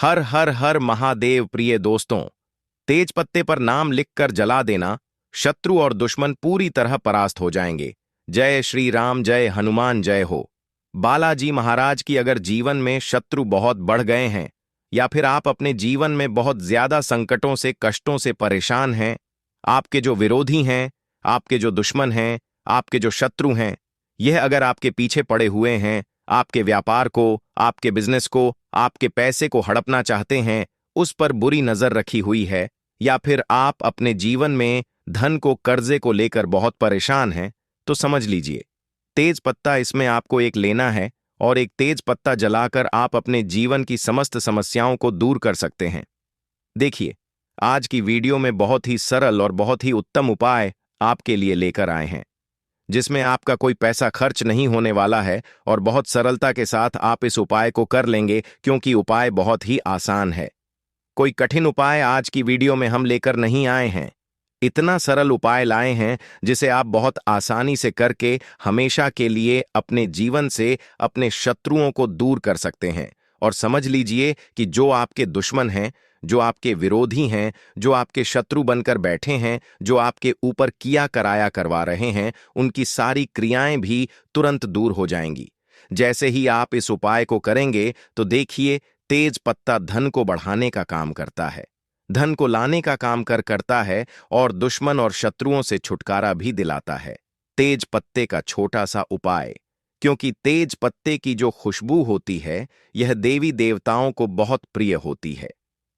हर हर हर महादेव। प्रिय दोस्तों, तेज पत्ते पर नाम लिखकर जला देना, शत्रु और दुश्मन पूरी तरह परास्त हो जाएंगे। जय श्री राम, जय हनुमान, जय हो। बालाजी महाराज की अगर जीवन में शत्रु बहुत बढ़ गए हैं या फिर आप अपने जीवन में बहुत ज्यादा संकटों से, कष्टों से परेशान हैं, आपके जो विरोधी हैं, आपके जो दुश्मन हैं, आपके जो शत्रु हैं, यह अगर आपके पीछे पड़े हुए हैं, आपके व्यापार को, आपके बिजनेस को, आपके पैसे को हड़पना चाहते हैं, उस पर बुरी नजर रखी हुई है, या फिर आप अपने जीवन में धन को, कर्जे को लेकर बहुत परेशान हैं, तो समझ लीजिए तेज पत्ता इसमें आपको एक लेना है और एक तेज पत्ता जलाकर आप अपने जीवन की समस्त समस्याओं को दूर कर सकते हैं। देखिए, आज की वीडियो में बहुत ही सरल और बहुत ही उत्तम उपाय आपके लिए लेकर आए हैं, जिसमें आपका कोई पैसा खर्च नहीं होने वाला है और बहुत सरलता के साथ आप इस उपाय को कर लेंगे, क्योंकि उपाय बहुत ही आसान है। कोई कठिन उपाय आज की वीडियो में हम लेकर नहीं आए हैं। इतना सरल उपाय लाए हैं जिसे आप बहुत आसानी से करके हमेशा के लिए अपने जीवन से अपने शत्रुओं को दूर कर सकते हैं। और समझ लीजिए कि जो आपके दुश्मन हैं, जो आपके विरोधी हैं, जो आपके शत्रु बनकर बैठे हैं, जो आपके ऊपर किया कराया करवा रहे हैं, उनकी सारी क्रियाएं भी तुरंत दूर हो जाएंगी। जैसे ही आप इस उपाय को करेंगे तो देखिए, तेज पत्ता धन को बढ़ाने का काम करता है, धन को लाने का काम करता है और दुश्मन और शत्रुओं से छुटकारा भी दिलाता है। तेज पत्ते का छोटा सा उपाय, क्योंकि तेज पत्ते की जो खुशबू होती है, यह देवी देवताओं को बहुत प्रिय होती है।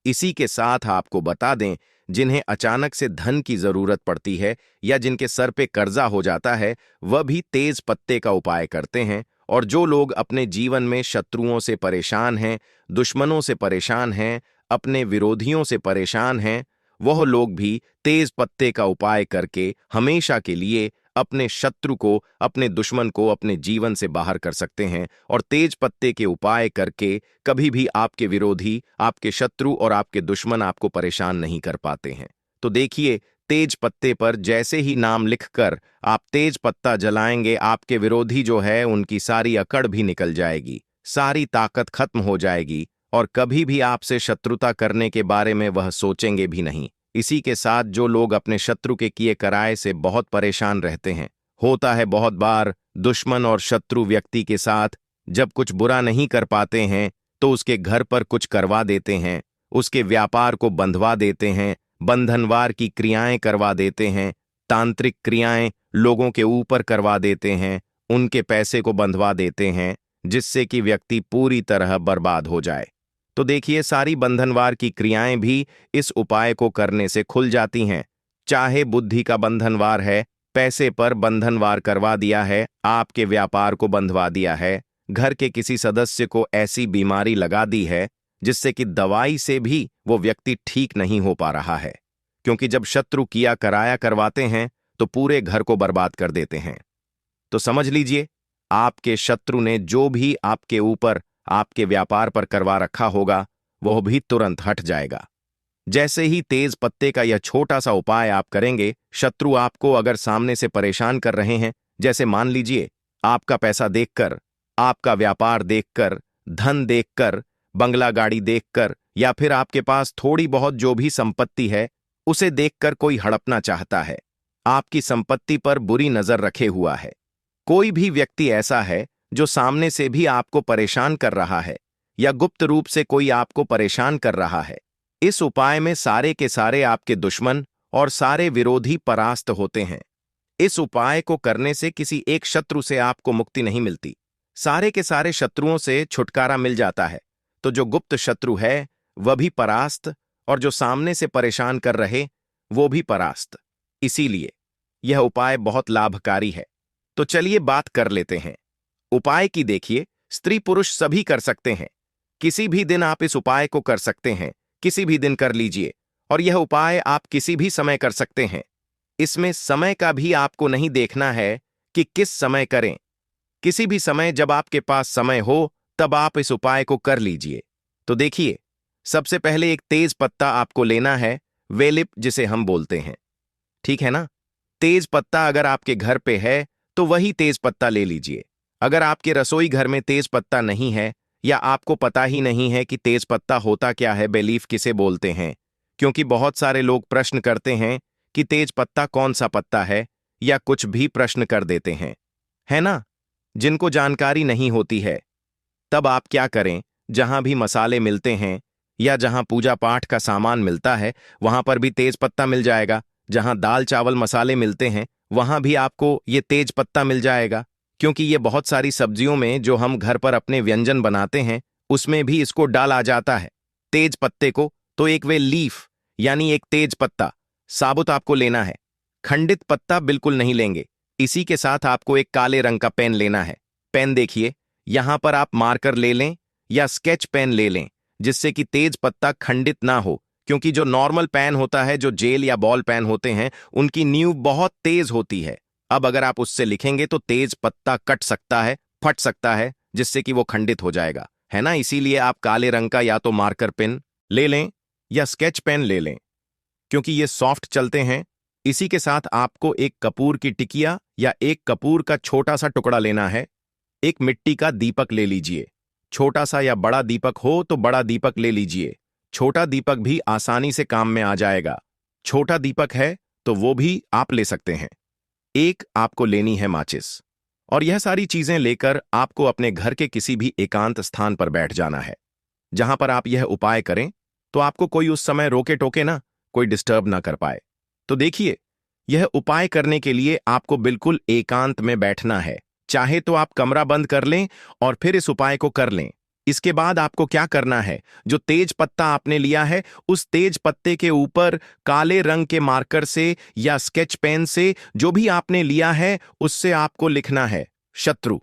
इसी के साथ आपको बता दें, जिन्हें अचानक से धन की जरूरत पड़ती है या जिनके सर पे कर्जा हो जाता है, वह भी तेज पत्ते का उपाय करते हैं। और जो लोग अपने जीवन में शत्रुओं से परेशान हैं, दुश्मनों से परेशान हैं, अपने विरोधियों से परेशान हैं, वह लोग भी तेज पत्ते का उपाय करके हमेशा के लिए अपने शत्रु को, अपने दुश्मन को अपने जीवन से बाहर कर सकते हैं। और तेज पत्ते के उपाय करके कभी भी आपके विरोधी, आपके शत्रु और आपके दुश्मन आपको परेशान नहीं कर पाते हैं। तो देखिए, तेज पत्ते पर जैसे ही नाम लिखकर आप तेज पत्ता जलाएंगे, आपके विरोधी जो है उनकी सारी अकड़ भी निकल जाएगी, सारी ताकत खत्म हो जाएगी और कभी भी आपसे शत्रुता करने के बारे में वह सोचेंगे भी नहीं। इसी के साथ जो लोग अपने शत्रु के किए कराए से बहुत परेशान रहते हैं, होता है बहुत बार दुश्मन और शत्रु व्यक्ति के साथ जब कुछ बुरा नहीं कर पाते हैं तो उसके घर पर कुछ करवा देते हैं, उसके व्यापार को बंधवा देते हैं, बंधनवार की क्रियाएं करवा देते हैं, तांत्रिक क्रियाएं लोगों के ऊपर करवा देते हैं, उनके पैसे को बंधवा देते हैं, जिससे कि व्यक्ति पूरी तरह बर्बाद हो जाए। तो देखिए, सारी बंधनवार की क्रियाएं भी इस उपाय को करने से खुल जाती हैं। चाहे बुद्धि का बंधनवार है, पैसे पर बंधनवार करवा दिया है, आपके व्यापार को बंधवा दिया है, घर के किसी सदस्य को ऐसी बीमारी लगा दी है जिससे कि दवाई से भी वो व्यक्ति ठीक नहीं हो पा रहा है, क्योंकि जब शत्रु किया कराया करवाते हैं तो पूरे घर को बर्बाद कर देते हैं। तो समझ लीजिए, आपके शत्रु ने जो भी आपके ऊपर, आपके व्यापार पर करवा रखा होगा, वह भी तुरंत हट जाएगा। जैसे ही तेज पत्ते का यह छोटा सा उपाय आप करेंगे, शत्रु आपको अगर सामने से परेशान कर रहे हैं, जैसे मान लीजिए आपका पैसा देखकर, आपका व्यापार देखकर, धन देखकर, बंगला गाड़ी देखकर, या फिर आपके पास थोड़ी बहुत जो भी संपत्ति है उसे देखकर कोई हड़पना चाहता है, आपकी संपत्ति पर बुरी नजर रखे हुआ है, कोई भी व्यक्ति ऐसा है जो सामने से भी आपको परेशान कर रहा है या गुप्त रूप से कोई आपको परेशान कर रहा है, इस उपाय में सारे के सारे आपके दुश्मन और सारे विरोधी परास्त होते हैं। इस उपाय को करने से किसी एक शत्रु से आपको मुक्ति नहीं मिलती, सारे के सारे शत्रुओं से छुटकारा मिल जाता है। तो जो गुप्त शत्रु है वह भी परास्त और जो सामने से परेशान कर रहे वो भी परास्त। इसीलिए यह उपाय बहुत लाभकारी है। तो चलिए बात कर लेते हैं उपाय की। देखिए, स्त्री पुरुष सभी कर सकते हैं, किसी भी दिन आप इस उपाय को कर सकते हैं, किसी भी दिन कर लीजिए। और यह उपाय आप किसी भी समय कर सकते हैं। इसमें समय का भी आपको नहीं देखना है कि किस समय करें, किसी भी समय जब आपके पास समय हो तब आप इस उपाय को कर लीजिए। तो देखिए, सबसे पहले एक तेज पत्ता आपको लेना है, वेलिप जिसे हम बोलते हैं, ठीक है ना। तेज पत्ता अगर आपके घर पे है तो वही तेज पत्ता ले लीजिए। अगर आपके रसोई घर में तेज पत्ता नहीं है या आपको पता ही नहीं है कि तेज पत्ता होता क्या है, बेलीफ किसे बोलते हैं? क्योंकि बहुत सारे लोग प्रश्न करते हैं कि तेज पत्ता कौन सा पत्ता है, या कुछ भी प्रश्न कर देते हैं, है ना? जिनको जानकारी नहीं होती है। तब आप क्या करें, जहां भी मसाले मिलते हैं या जहां पूजा पाठ का सामान मिलता है, वहां पर भी तेज पत्ता मिल जाएगा। जहां दाल चावल मसाले मिलते हैं, वहां भी आपको ये तेज पत्ता मिल जाएगा। क्योंकि ये बहुत सारी सब्जियों में जो हम घर पर अपने व्यंजन बनाते हैं, उसमें भी इसको डाला जाता है, तेज पत्ते को। तो एक वे लीफ, यानी एक तेज पत्ता साबुत आपको लेना है, खंडित पत्ता बिल्कुल नहीं लेंगे। इसी के साथ आपको एक काले रंग का पेन लेना है। पेन देखिए, यहां पर आप मार्कर ले लें या स्केच पेन ले लें, जिससे कि तेज पत्ता खंडित ना हो। क्योंकि जो नॉर्मल पेन होता है, जो जेल या बॉल पेन होते हैं, उनकी नींव बहुत तेज होती है। अब अगर आप उससे लिखेंगे तो तेज पत्ता कट सकता है, फट सकता है, जिससे कि वो खंडित हो जाएगा, है ना? इसीलिए आप काले रंग का या तो मार्कर पेन ले लें या स्केच पेन ले लें, क्योंकि ये सॉफ्ट चलते हैं। इसी के साथ आपको एक कपूर की टिकिया या एक कपूर का छोटा सा टुकड़ा लेना है। एक मिट्टी का दीपक ले लीजिए। छोटा सा या बड़ा दीपक हो तो बड़ा दीपक ले लीजिए। छोटा दीपक भी आसानी से काम में आ जाएगा। छोटा दीपक है तो वो भी आप ले सकते हैं। एक आपको लेनी है माचिस। और यह सारी चीजें लेकर आपको अपने घर के किसी भी एकांत स्थान पर बैठ जाना है। जहां पर आप यह उपाय करें तो आपको कोई उस समय रोके टोके ना, कोई डिस्टर्ब ना कर पाए। तो देखिए, यह उपाय करने के लिए आपको बिल्कुल एकांत में बैठना है। चाहे तो आप कमरा बंद कर लें और फिर इस उपाय को कर लें। इसके बाद आपको क्या करना है, जो तेज पत्ता आपने लिया है, उस तेज पत्ते के ऊपर काले रंग के मार्कर से या स्केच पेन से, जो भी आपने लिया है, उससे आपको लिखना है शत्रु।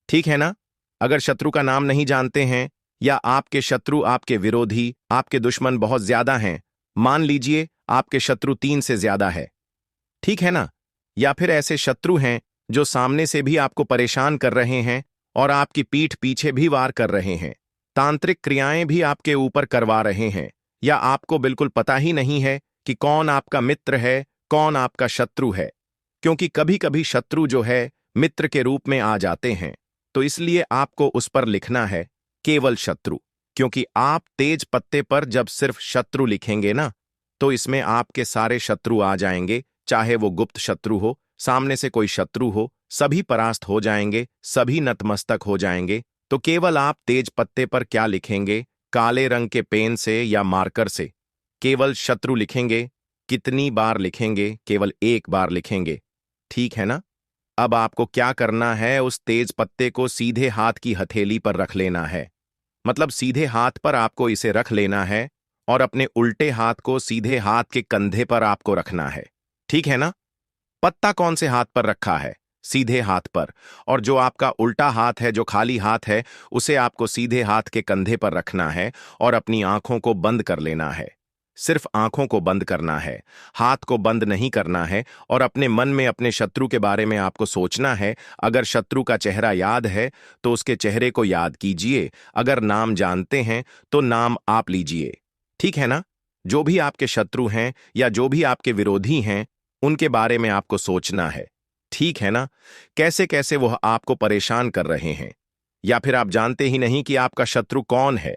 ठीक है ना? अगर शत्रु का नाम नहीं जानते हैं या आपके शत्रु, आपके विरोधी, आपके दुश्मन बहुत ज्यादा हैं, मान लीजिए आपके शत्रु 3 से ज्यादा है, ठीक है ना? या फिर ऐसे शत्रु हैं जो सामने से भी आपको परेशान कर रहे हैं और आपकी पीठ पीछे भी वार कर रहे हैं, तांत्रिक क्रियाएं भी आपके ऊपर करवा रहे हैं, या आपको बिल्कुल पता ही नहीं है कि कौन आपका मित्र है, कौन आपका शत्रु है। क्योंकि कभी कभी शत्रु जो है मित्र के रूप में आ जाते हैं। तो इसलिए आपको उस पर लिखना है केवल शत्रु। क्योंकि आप तेज पत्ते पर जब सिर्फ शत्रु लिखेंगे ना, तो इसमें आपके सारे शत्रु आ जाएंगे। चाहे वो गुप्त शत्रु हो, सामने से कोई शत्रु हो, सभी परास्त हो जाएंगे, सभी नतमस्तक हो जाएंगे। तो केवल आप तेज पत्ते पर क्या लिखेंगे, काले रंग के पेन से या मार्कर से केवल शत्रु लिखेंगे। कितनी बार लिखेंगे? केवल एक बार लिखेंगे, ठीक है ना? अब आपको क्या करना है, उस तेज पत्ते को सीधे हाथ की हथेली पर रख लेना है। मतलब सीधे हाथ पर आपको इसे रख लेना है और अपने उल्टे हाथ को सीधे हाथ के कंधे पर आपको रखना है, ठीक है ना? पत्ता कौन से हाथ पर रखा है? सीधे हाथ पर। और जो आपका उल्टा हाथ है, जो खाली हाथ है, उसे आपको सीधे हाथ के कंधे पर रखना है और अपनी आंखों को बंद कर लेना है। सिर्फ आंखों को बंद करना है, हाथ को बंद नहीं करना है। और अपने मन में अपने शत्रु के बारे में आपको सोचना है। अगर शत्रु का चेहरा याद है तो उसके चेहरे को याद कीजिए। अगर नाम जानते हैं तो नाम आप लीजिए, ठीक है ना? जो भी आपके शत्रु हैं या जो भी आपके विरोधी हैं, उनके बारे में आपको सोचना है, ठीक है ना? कैसे कैसे वो आपको परेशान कर रहे हैं, या फिर आप जानते ही नहीं कि आपका शत्रु कौन है।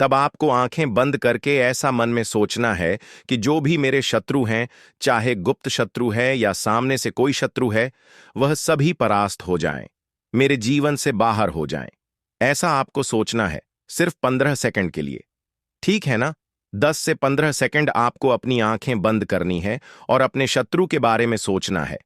तब आपको आंखें बंद करके ऐसा मन में सोचना है कि जो भी मेरे शत्रु हैं, चाहे गुप्त शत्रु है या सामने से कोई शत्रु है, वह सभी परास्त हो जाएं, मेरे जीवन से बाहर हो जाएं। ऐसा आपको सोचना है, सिर्फ 15 सेकंड के लिए, ठीक है ना? 10 से 15 सेकंड आपको अपनी आंखें बंद करनी है और अपने शत्रु के बारे में सोचना है।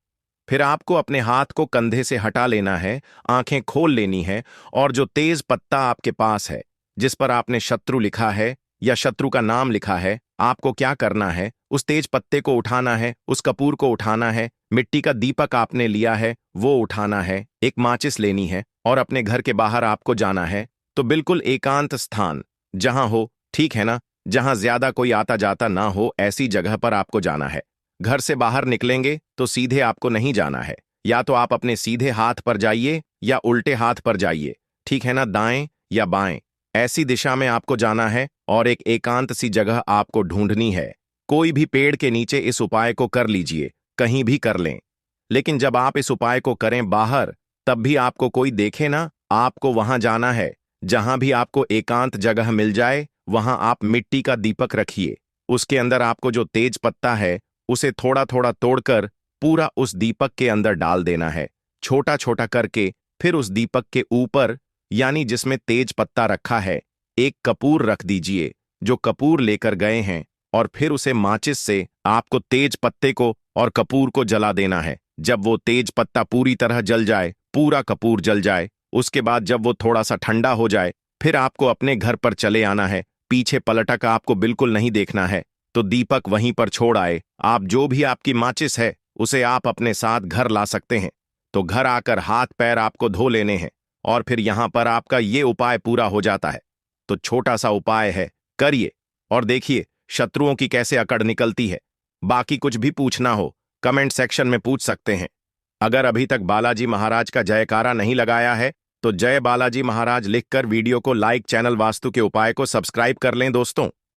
फिर आपको अपने हाथ को कंधे से हटा लेना है, आंखें खोल लेनी है, और जो तेज पत्ता आपके पास है, जिस पर आपने शत्रु लिखा है या शत्रु का नाम लिखा है, आपको क्या करना है, उस तेज पत्ते को उठाना है, उस कपूर को उठाना है, मिट्टी का दीपक आपने लिया है वो उठाना है, एक माचिस लेनी है और अपने घर के बाहर आपको जाना है। तो बिल्कुल एकांत स्थान जहां हो, ठीक है ना? जहां ज्यादा कोई आता जाता ना हो, ऐसी जगह पर आपको जाना है। घर से बाहर निकलेंगे तो सीधे आपको नहीं जाना है, या तो आप अपने सीधे हाथ पर जाइए या उल्टे हाथ पर जाइए, ठीक है ना? दाएं या बाएं, ऐसी दिशा में आपको जाना है और एक एकांत सी जगह आपको ढूंढनी है। कोई भी पेड़ के नीचे इस उपाय को कर लीजिए, कहीं भी कर लें। लेकिन जब आप इस उपाय को करें बाहर, तब भी आपको कोई देखे ना, आपको वहां जाना है। जहां भी आपको एकांत जगह मिल जाए वहां आप मिट्टी का दीपक रखिए। उसके अंदर आपको जो तेज पत्ता है उसे थोड़ा थोड़ा तोड़कर पूरा उस दीपक के अंदर डाल देना है, छोटा छोटा करके। फिर उस दीपक के ऊपर, यानी जिसमें तेज पत्ता रखा है, एक कपूर रख दीजिए जो कपूर लेकर गए हैं, और फिर उसे माचिस से आपको तेज पत्ते को और कपूर को जला देना है। जब वो तेज पत्ता पूरी तरह जल जाए, पूरा कपूर जल जाए, उसके बाद जब वो थोड़ा सा ठंडा हो जाए, फिर आपको अपने घर पर चले आना है। पीछे पलटक आपको बिल्कुल नहीं देखना है, तो दीपक वहीं पर छोड़ आए। आप जो भी आपकी माचिस है उसे आप अपने साथ घर ला सकते हैं। तो घर आकर हाथ पैर आपको धो लेने हैं, और फिर यहां पर आपका ये उपाय पूरा हो जाता है। तो छोटा सा उपाय है, करिए और देखिए शत्रुओं की कैसे अकड़ निकलती है। बाकी कुछ भी पूछना हो कमेंट सेक्शन में पूछ सकते हैं। अगर अभी तक बालाजी महाराज का जयकारा नहीं लगाया है तो जय बालाजी महाराज लिखकर वीडियो को लाइक, चैनल वास्तु के उपाय को सब्सक्राइब कर लें दोस्तों।